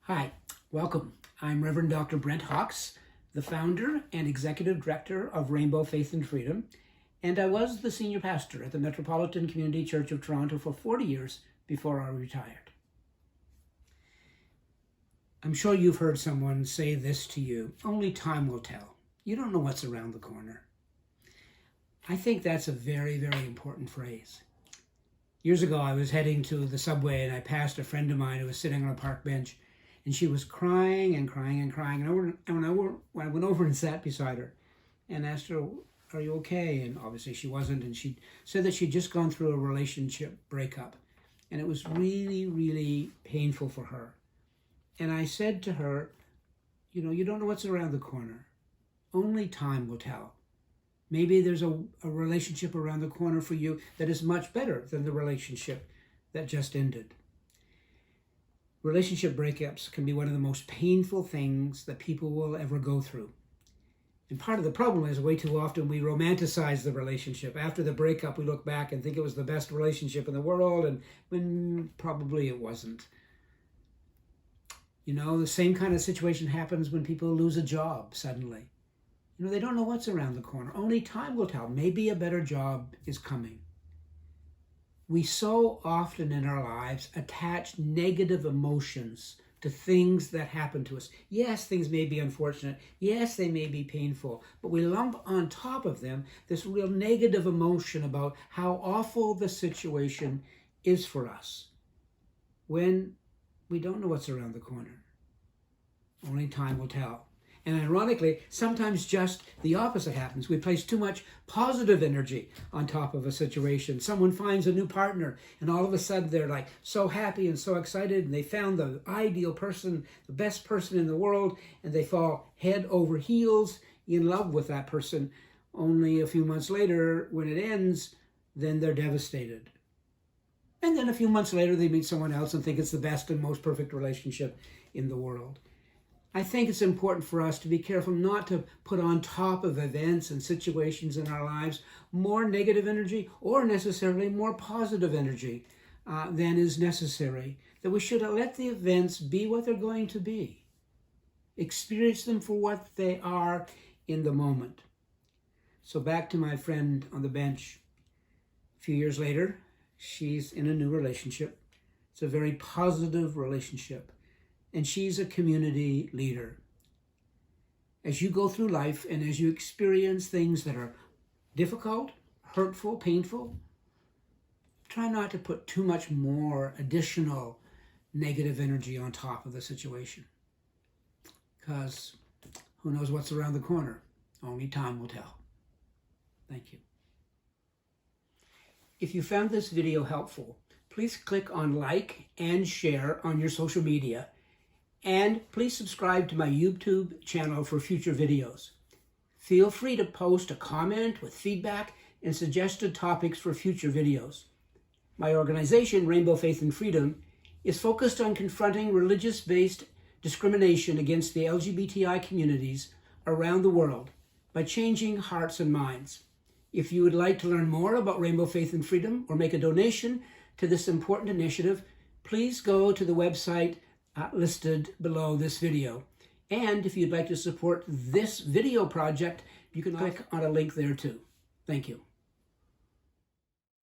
Hi, welcome. I'm Reverend Dr. Brent Hawks, the founder and executive director of Rainbow Faith and Freedom, and I was the senior pastor at the Metropolitan Community Church of Toronto for 40 years before I retired. I'm sure you've heard someone say this to you, only time will tell. You don't know what's around the corner. I think that's a very, very important phrase. Years ago, I was heading to the subway and I passed a friend of mine who was sitting on a park bench, and she was crying and crying and crying. And I went over and sat beside her and asked her, "Are you okay?" And obviously she wasn't. And she said that she'd just gone through a relationship breakup. And it was really, really painful for her. And I said to her, you don't know what's around the corner. Only time will tell. Maybe there's a relationship around the corner for you that is much better than the relationship that just ended. Relationship breakups can be one of the most painful things that people will ever go through. And part of the problem is way too often we romanticize the relationship. After the breakup, we look back and think it was the best relationship in the world, and when probably it wasn't. The same kind of situation happens when people lose a job suddenly. They don't know what's around the corner. Only time will tell. Maybe a better job is coming. We so often in our lives attach negative emotions to things that happen to us. Yes, things may be unfortunate. Yes, they may be painful. But we lump on top of them this real negative emotion about how awful the situation is for us when we don't know what's around the corner. Only time will tell. And ironically, sometimes just the opposite happens. We place too much positive energy on top of a situation. Someone finds a new partner, and all of a sudden they're like so happy and so excited, and they found the ideal person, the best person in the world, and they fall head over heels in love with that person. Only a few months later, when it ends, then they're devastated. And then a few months later, they meet someone else and think it's the best and most perfect relationship in the world. I think it's important for us to be careful not to put on top of events and situations in our lives more negative energy or necessarily more positive energy than is necessary. That we should let the events be what they're going to be. Experience them for what they are in the moment. So back to my friend on the bench. A few years later, she's in a new relationship. It's a very positive relationship. And she's a community leader. As you go through life and as you experience things that are difficult, hurtful, painful, try not to put too much more additional negative energy on top of the situation. Because who knows what's around the corner? Only time will tell. Thank you. If you found this video helpful, please click on like and share on your social media. And please subscribe to my YouTube channel for future videos. Feel free to post a comment with feedback and suggested topics for future videos. My organization, Rainbow Faith and Freedom, is focused on confronting religious-based discrimination against the LGBTI communities around the world by changing hearts and minds. If you would like to learn more about Rainbow Faith and Freedom or make a donation to this important initiative, please go to the website listed below this video. And if you'd like to support this video project, you can click on a link there too. Thank you.